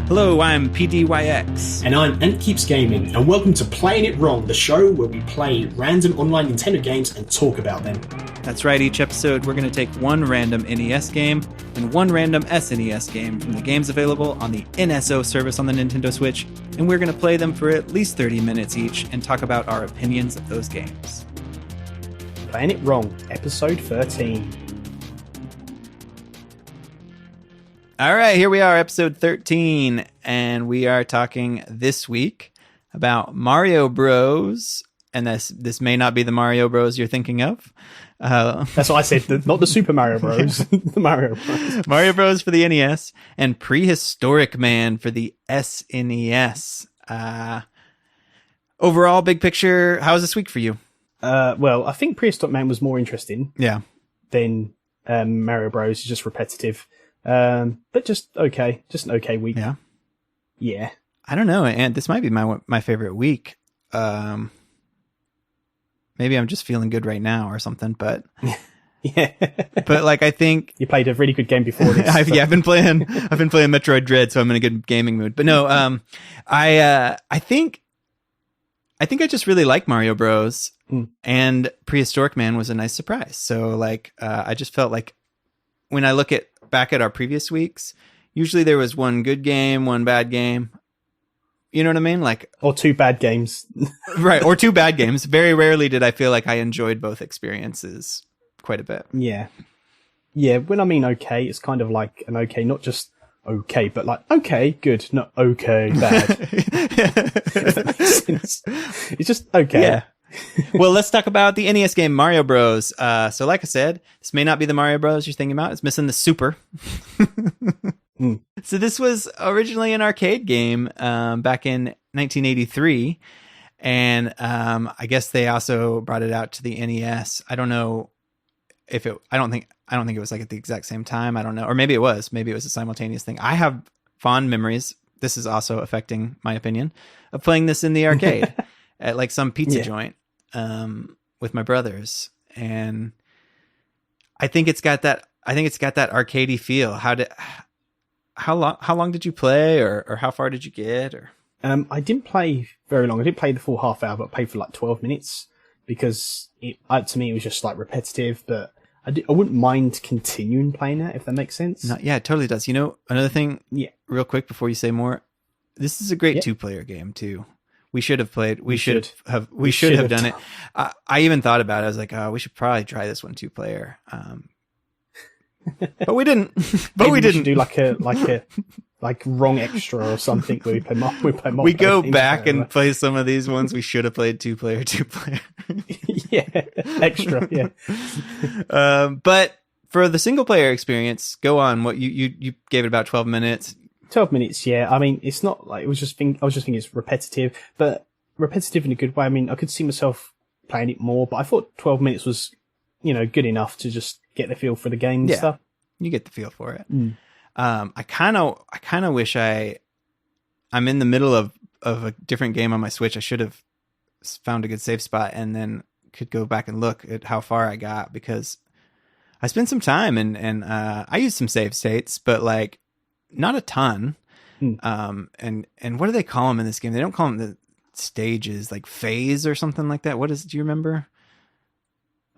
Hello, I'm PDYX. And I'm Ant Keeps Gaming, and welcome to Playing It Wrong, the show where we play random online Nintendo games and talk about them. That's right, each episode we're going to take one random NES game and one random SNES game from the games available on the NSO service on the Nintendo Switch, and we're going to play them for at least 30 minutes each and talk about our opinions of those games. Playing It Wrong, episode 13. All right, here we are, episode 13, and we are talking this week about Mario Bros. And this may not be the Mario Bros. You're thinking of. That's what I said, not the Super Mario Bros. The Mario Bros. Mario Bros. For the NES, and Prehistorik Man for the SNES. Overall, big picture, how was this week for you? Well, I think Prehistorik Man was more interesting. Yeah. Than Mario Bros. It's just repetitive. But just okay. Just an okay week. Yeah. Yeah. I don't know, and this might be my favorite week. Maybe I'm just feeling good right now or something, but yeah. But like, I think you played a really good game before this. I've been playing Metroid Dread, so I'm in a good gaming mood. But no, I think I just really like Mario Bros. And Prehistorik Man was a nice surprise. So like, I just felt like when I look back at our previous weeks, usually there was one good game, one bad game. You know what I mean? Like, or two bad games. Right, or two bad games. Very rarely did I feel like I enjoyed both experiences quite a bit. Yeah. Yeah, when I mean okay, it's kind of like an okay, not just okay, but like okay, good, not okay, bad. If that makes sense. It's just okay. Yeah. Well, let's talk about the NES game Mario Bros. So like I said, this may not be the Mario Bros. You're thinking about. It's missing the Super. So this was originally an arcade game back in 1983, and I guess they also brought it out to the NES. I don't know if it. I don't think it was like at the exact same time. I don't know, or maybe it was. Maybe it was a simultaneous thing. I have fond memories. This is also affecting my opinion of playing this in the arcade at like some pizza joint with my brothers, and I think it's got that. I think it's got that arcadey feel. How long did you play, or how far did you get? Or I didn't play very long. I didn't play the full half hour, but I played for like 12 minutes because to me it was just like repetitive. But I wouldn't mind continuing playing that if that makes sense. No, yeah, it totally does. You know, another thing, real quick before you say more, this is a great two-player game too. We should have played. We should have done it. I even thought about it. I was like, oh, we should probably try this one two-player. But we didn't. We didn't do like wrong extra or something. Where we play we go back and play some of these ones we should have played two player. Yeah, extra. Yeah. But for the single player experience, go on. What you gave it about 12 minutes. 12 minutes. Yeah. I mean, it's not like I was just thinking it's repetitive, but repetitive in a good way. I mean, I could see myself playing it more, but I thought 12 minutes was, good enough to just get the feel for the game and stuff. You get the feel for it. I kind of wish I'm in the middle of a different game on my Switch. I should have found a good save spot and then could go back and look at how far I got, because I spent some time and I used some save states, but like not a ton. And what do they call them in this game? They don't call them the stages, like phase or something like that. Do you remember?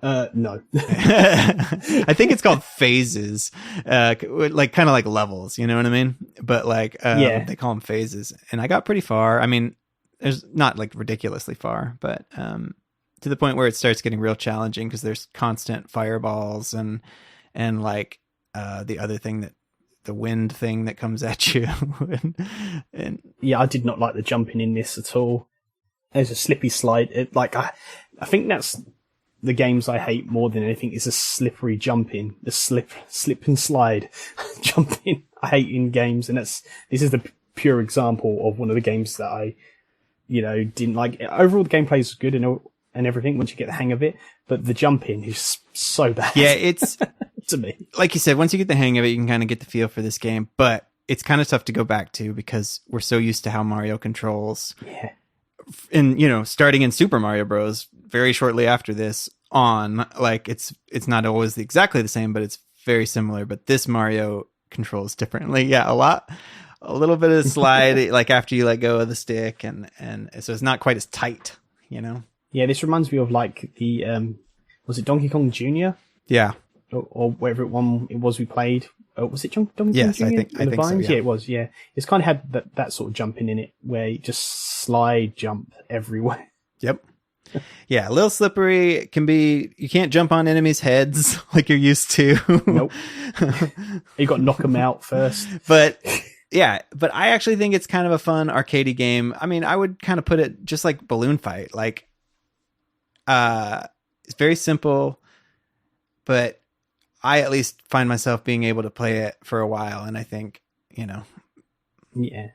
No. I think it's called phases, like kind of like levels, you know what I mean? But like, they call them phases, and I got pretty far. I mean, there's not like ridiculously far, but, to the point where it starts getting real challenging because there's constant fireballs and like, the other thing the wind thing that comes at you. and yeah, I did not like the jumping in this at all. There's a slippy slide. I think that's the games I hate more than anything is a slippery jumping, the slip and slide jumping. I hate in games, and this is the pure example of one of the games that I, didn't like. Overall, the gameplay is good and everything once you get the hang of it, but the jumping is so bad. Yeah, it's to me. Like you said, once you get the hang of it, you can kind of get the feel for this game, but it's kind of tough to go back to because we're so used to how Mario controls. Yeah. In starting in Super Mario Bros. Very shortly after this on, like it's not always exactly the same, but it's very similar. But this Mario controls differently. Yeah, a a little bit of slide, like after you let go of the stick, and so it's not quite as tight, you know. Yeah, this reminds me of like the was it Donkey Kong Jr. Yeah, or whatever it was we played. Was it Donkey Kong yes, Jr.? I think so. Yeah, it was. Yeah, it's kind of had that sort of jumping in it where you just slide jump everywhere. Yep. Yeah, a little slippery. It can be. You can't jump on enemies' heads like you're used to. Nope. You got to knock them out first. But yeah, but I actually think it's kind of a fun arcadey game. I mean, I would kind of put it just like Balloon Fight. Like, it's very simple, but I at least find myself being able to play it for a while, and I think, you know. Yeah,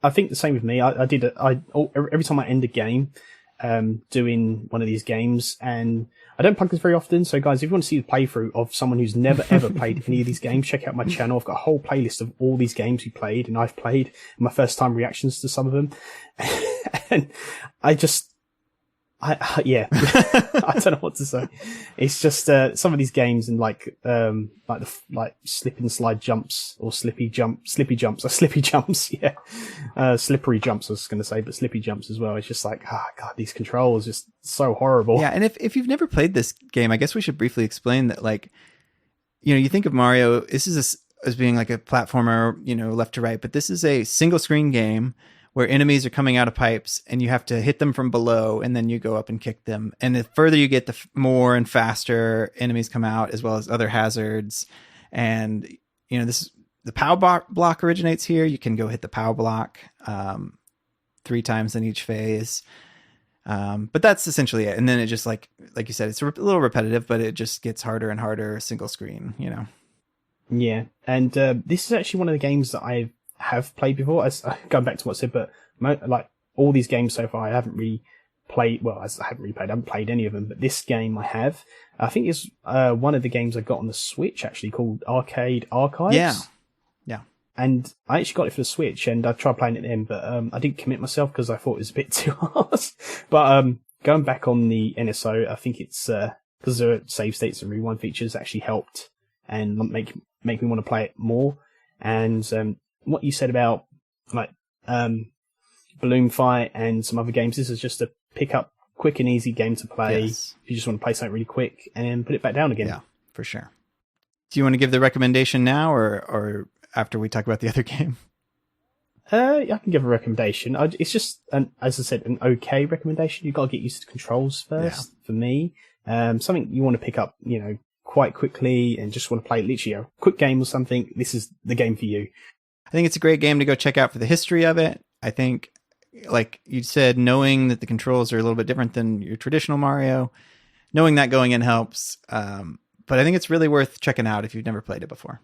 I think the same with me. Every time I end a game, doing one of these games, and I don't plug this very often. So guys, if you want to see the playthrough of someone who's never ever played any of these games, check out my channel. I've got a whole playlist of all these games we played and I've played, my first time reactions to some of them. And yeah, I don't know what to say. It's just some of these games and like slip and slide jumps or slippy jumps. Yeah, slippery jumps. I was going to say, but slippy jumps as well. It's just like, god, these controls just so horrible. Yeah, and if you've never played this game, I guess we should briefly explain that. Like, you know, you think of Mario. This is as being like a platformer, you know, left to right, but this is a single screen game where enemies are coming out of pipes and you have to hit them from below and then you go up and kick them. And the further you get, the more and faster enemies come out, as well as other hazards. And, you know, the POW block originates here. You can go hit the POW block 3 times in each phase. But that's essentially it. And then it just like you said, it's a little repetitive, but it just gets harder and harder, single screen, you know? Yeah. And this is actually one of the games that I have played before. As going back to what I said, but like all these games so far, I haven't really played. Well, I haven't played any of them, but this game I have. I think it's one of the games I got on the Switch, actually, called Arcade Archives. Yeah. And I actually got it for the Switch, and I tried playing it then, but I didn't commit myself because I thought it was a bit too hard. But going back on the NSO, I think it's because the save states and rewind features actually helped and make me want to play it more. And what you said about like Balloon Fight and some other games, this is just a pick up, quick and easy game to play. Yes. If you just want to play something really quick and then put it back down again. Yeah, for sure. Do you want to give the recommendation now or after we talk about the other game? I can give a recommendation. It's just, as I said, an okay recommendation. You've got to get used to the controls first. Yeah. For me, something you want to pick up, you know, quite quickly and just want to play literally a quick game or something. This is the game for you. I think it's a great game to go check out for the history of it. I think, like you said, knowing that the controls are a little bit different than your traditional Mario, knowing that going in helps. But I think it's really worth checking out if you've never played it before,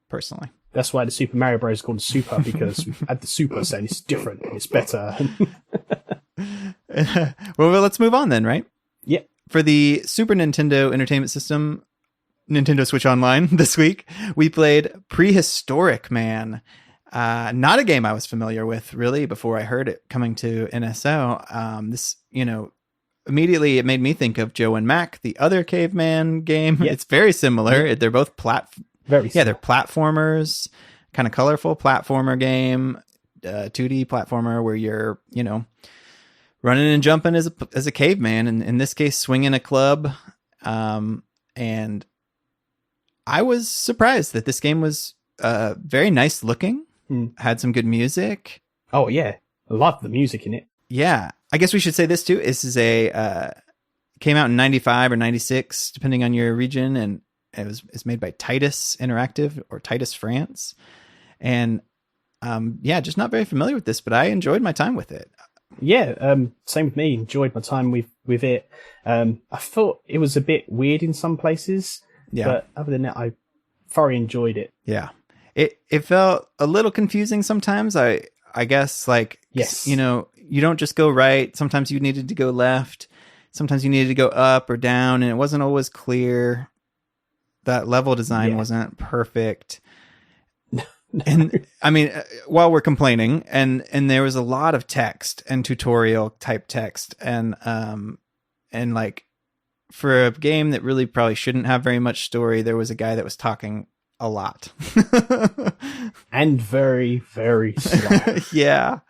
personally. That's why the Super Mario Bros. Is called Super, because we've had the Super saying it's different and it's better. Well, let's move on then, right? Yeah. For the Super Nintendo Entertainment System, Nintendo Switch Online this week, we played Prehistorik, Man. Not a game I was familiar with really before I heard it coming to NSO. This, you know, immediately it made me think of Joe and Mac, the other caveman game. Yep. It's very similar. Yep. They're both they're platformers, kind of colorful platformer game, 2D platformer where you're, you know, running and jumping as a caveman, and in this case, swinging a club. And I was surprised that this game was very nice looking, had some good music. Oh yeah, I love the music in it. Yeah, I guess we should say this too. This is came out in 95 or 96, depending on your region, and it's made by Titus Interactive or Titus France. And just not very familiar with this, but I enjoyed my time with it. Yeah, same with me. Enjoyed my time with it. I thought it was a bit weird in some places, but other than that, I thoroughly enjoyed it. Yeah, it felt a little confusing sometimes. I guess, like, yes, you know, you don't just go right. Sometimes you needed to go left. Sometimes you needed to go up or down, and it wasn't always clear. That level design wasn't perfect. No. And I mean, while we're complaining, and there was a lot of text and tutorial type text, and like for a game that really probably shouldn't have very much story, there was a guy that was talking a lot. And very, very slow. Yeah.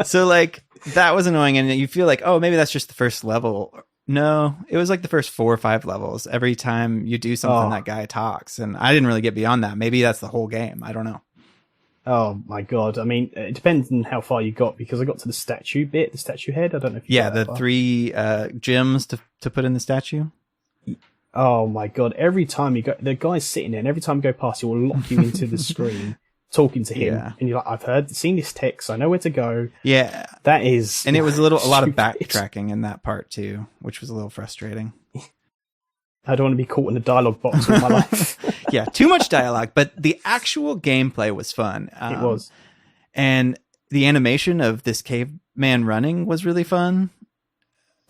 So like that was annoying, and you feel like, oh, maybe that's just the first level. No, it was like the first 4 or 5 levels. Every time you do something, that guy talks, and I didn't really get beyond that. Maybe that's the whole game. I don't know. Oh my god! I mean, it depends on how far you got, because I got to the statue bit, the statue head. I don't know if you got that the far. 3 gems to put in the statue. Oh my god! Every time you go, the guy's sitting there, and every time you go past, he will lock you into the screen, talking to him, and you're like, I've seen this text, I know where to go. Yeah, that is, and it was a lot of backtracking in that part too, which was a little frustrating. I don't want to be caught in a dialogue box all my life. Yeah, too much dialogue, but the actual gameplay was fun. It was, and the animation of this caveman running was really fun.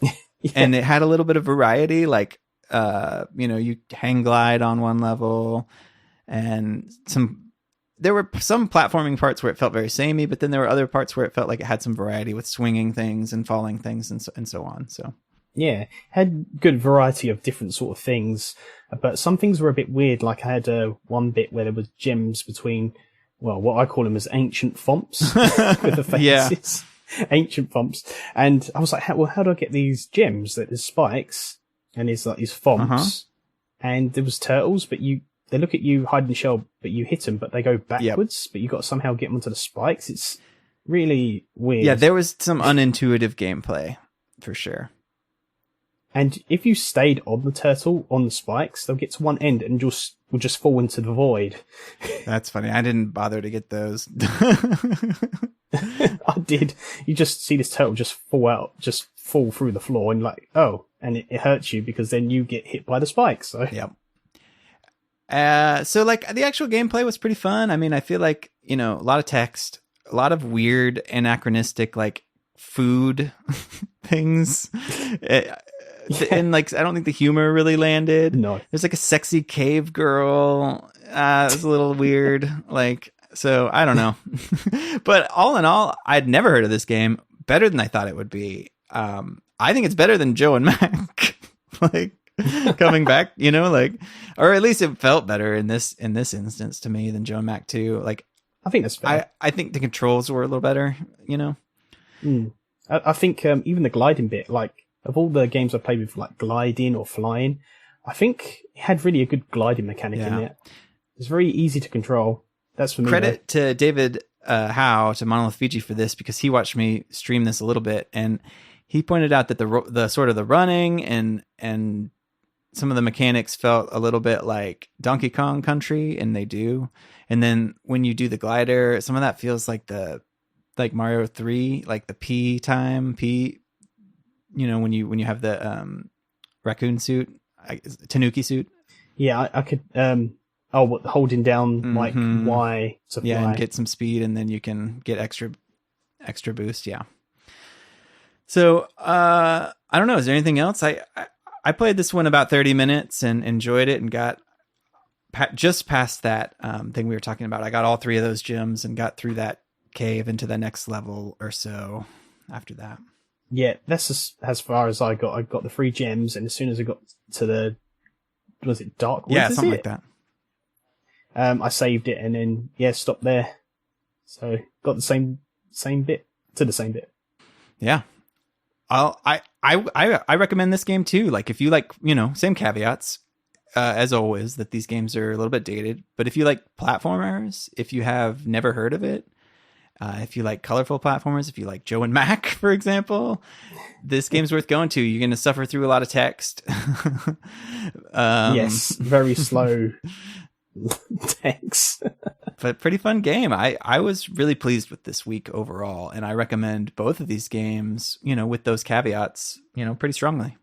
Yeah. And it had a little bit of variety, like. You hang glide on one level, and there were some platforming parts where it felt very samey, but then there were other parts where it felt like it had some variety with swinging things and falling things and so on. So yeah, had good variety of different sort of things, but some things were a bit weird. Like I had one bit where there was gems between, well, what I call them as ancient fomps with the faces, ancient fomps, and I was like, how do I get these gems? That there's spikes. And it's like these fomps, and there was turtles, but they look at you, hide in the shell, but you hit them, but they go backwards, but you got to somehow get them onto the spikes. It's really weird. Yeah, there was some unintuitive gameplay, for sure. And if you stayed on the turtle, on the spikes, they'll get to one end and will just fall into the void. That's funny. I didn't bother to get those. I did. You just see this turtle just fall through the floor, and like, oh, and it hurts you because then you get hit by the spikes. So yep. So like the actual gameplay was pretty fun. I mean, I feel like, a lot of text, a lot of weird anachronistic like food things. And like, I don't think the humor really landed. No. There's like a sexy cave girl. It was a little weird. Like, so I don't know. But all in all, I'd never heard of this game. Better than I thought it would be. I think it's better than Joe and Mac. Like coming back, or at least it felt better in this instance to me than Joe and Mac 2. Like, I think that's fair. I think the controls were a little better, I think even the gliding bit, like of all the games I played with, like gliding or flying, I think it had really a good gliding mechanic in it. It's very easy to control. That's for me. Credit to David Howe, to Monolith Fiji, for this, because he watched me stream this a little bit, and he pointed out that the sort of the running and some of the mechanics felt a little bit like Donkey Kong Country, and they do. And then when you do the glider, some of that feels like Mario 3, like the P, when you have the raccoon suit, Tanuki suit. Yeah, I could holding down like Y to fly. Yeah, and get some speed, and then you can get extra boost. Yeah. So I don't know. Is there anything else? I played this one about 30 minutes and enjoyed it, and got just past that thing we were talking about. I got all 3 of those gems and got through that cave into the next level or so after that. Yeah, that's as far as I got. I got the 3 gems, and as soon as I got to was it Dark Woods? Yeah, something like that. I saved it and then stopped there. So got the same bit to the same bit. Yeah. I recommend this game too. Like if you like, same caveats as always, that these games are a little bit dated, but if you like platformers, if you have never heard of it, if you like colorful platformers, if you like Joe and Mac, for example, this game's worth going to. You're going to suffer through a lot of text. Yes, very slow text. But pretty fun game. I was really pleased with this week overall, and I recommend both of these games, with those caveats, pretty strongly.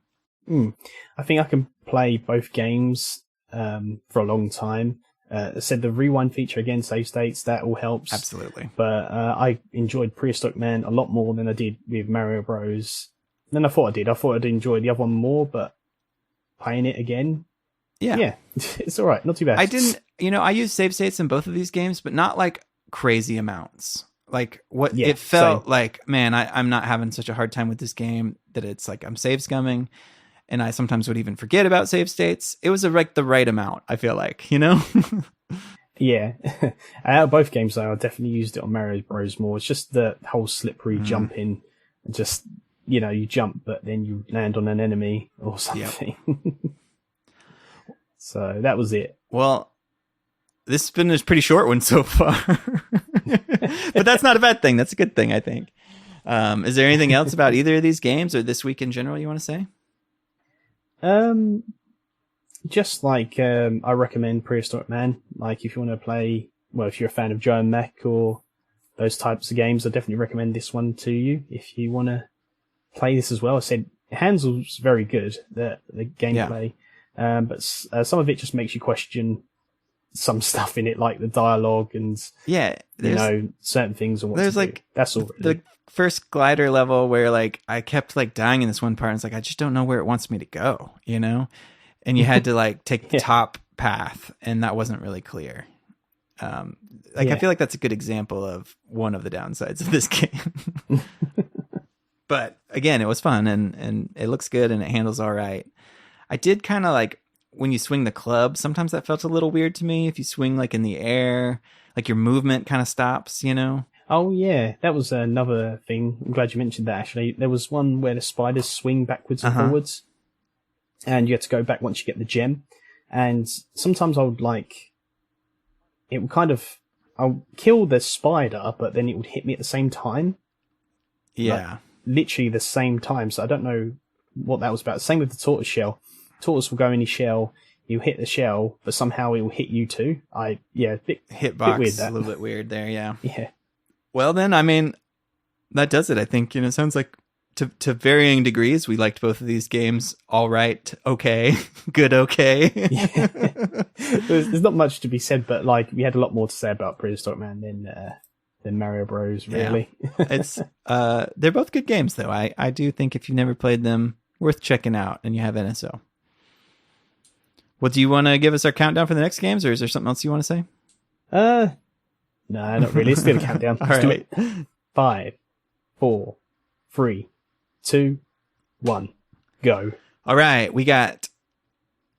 I think I can play both games for a long time. I said the rewind feature again, save states, that all helps. Absolutely. But I enjoyed Prehistorik Man a lot more than I did with Mario Bros. Than I thought I did. I thought I'd enjoy the other one more, but playing it again, yeah, it's all right. Not too bad. I didn't, I used save states in both of these games, but not like crazy amounts. Like it felt same. Like, man, I'm not having such a hard time with this game that it's like I'm save scumming. And I sometimes would even forget about save states. It was like the right amount, I feel like, Yeah. Out of both games, though, I definitely used it on Mario Bros. More. It's just the whole slippery jumping. Just, you jump, but then you land on an enemy or something. Yep. So that was it. Well, this has been a pretty short one so far. But that's not a bad thing. That's a good thing, I think. Is there anything else about either of these games or this week in general you want to say? Just like I recommend Prehistorik Man. Like if you want to play, well, if you're a fan of Joe and Mech or those types of games, I definitely recommend this one to you. If you want to play this as well, I said handle's very good, the gameplay, but some of it just makes you question some stuff in it, like the dialogue and certain things and what there's to like do. That's all. Really. The first glider level where like I kept like dying in this one part, and it's like I just don't know where it wants me to go, and you had to like take the top path, and that wasn't really clear. I feel like that's a good example of one of the downsides of this game. But again, it was fun, and it looks good, and it handles all right. I did kind of like when you swing the club, sometimes that felt a little weird to me. If you swing like in the air, like your movement kind of stops, Oh yeah, that was another thing. I'm glad you mentioned that, actually. There was one where the spiders swing backwards and forwards, and you had to go back once you get the gem. And sometimes I'll kill the spider, but then it would hit me at the same time. Yeah. Like, literally the same time. So I don't know what that was about. Same with the tortoise shell. Tortoise will go in his shell, you hit the shell, but somehow it will hit you too. Hitbox bit weird, a little bit weird there, yeah. Yeah. Well then, I mean, that does it, I think. It sounds like to varying degrees, we liked both of these games. All right, okay, good, okay. Yeah. There's not much to be said, but like we had a lot more to say about Prehistorik Man than Mario Bros. Really. Yeah. It's they're both good games, though. I do think if you've never played them, worth checking out, and you have NSO. Well, do you want to give us our countdown for the next games, or is there something else you want to say? No, not really. Let's do the countdown. Let's do it. 5, 4, 3, 2, 1, go. All right, we got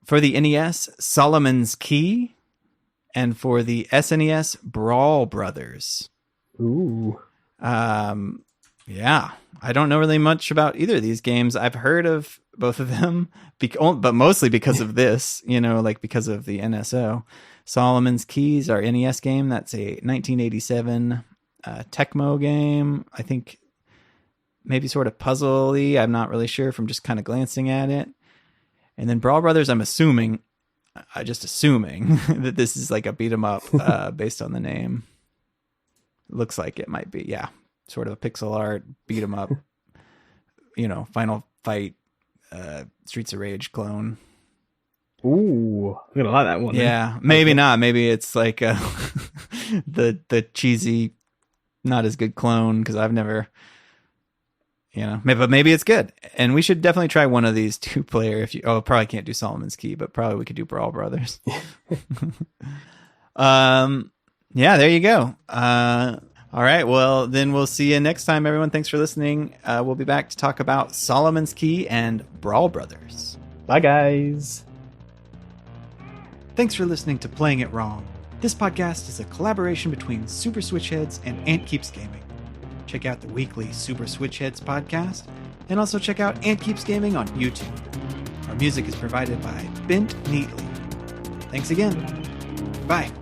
for the NES Solomon's Key, and for the SNES Brawl Brothers. Ooh. Yeah, I don't know really much about either of these games. I've heard of both of them, but mostly because of this, because of the NSO. Solomon's Keys, our NES game, that's a 1987 Tecmo game. I think maybe sort of puzzly. I'm not really sure from just kind of glancing at it. And then Brawl Brothers, I'm assuming that this is like a beat 'em up based on the name. Looks like it might be, yeah. Sort of a pixel art, beat 'em up, Final Fight, Streets of Rage clone. Ooh, I'm gonna like that one. Yeah, then. Maybe not. Maybe it's like the cheesy, not as good clone because I've never, but maybe it's good. And we should definitely try one of these 2-player. Probably can't do Solomon's Key, but probably we could do Brawl Brothers. Yeah, there you go. All right, well, then we'll see you next time, everyone. Thanks for listening. We'll be back to talk about Solomon's Key and Brawl Brothers. Bye, guys. Thanks for listening to Playing It Wrong. This podcast is a collaboration between Super Switchheads and Ant Keeps Gaming. Check out the weekly Super Switchheads podcast, and also check out Ant Keeps Gaming on YouTube. Our music is provided by Bent Neatly. Thanks again. Bye.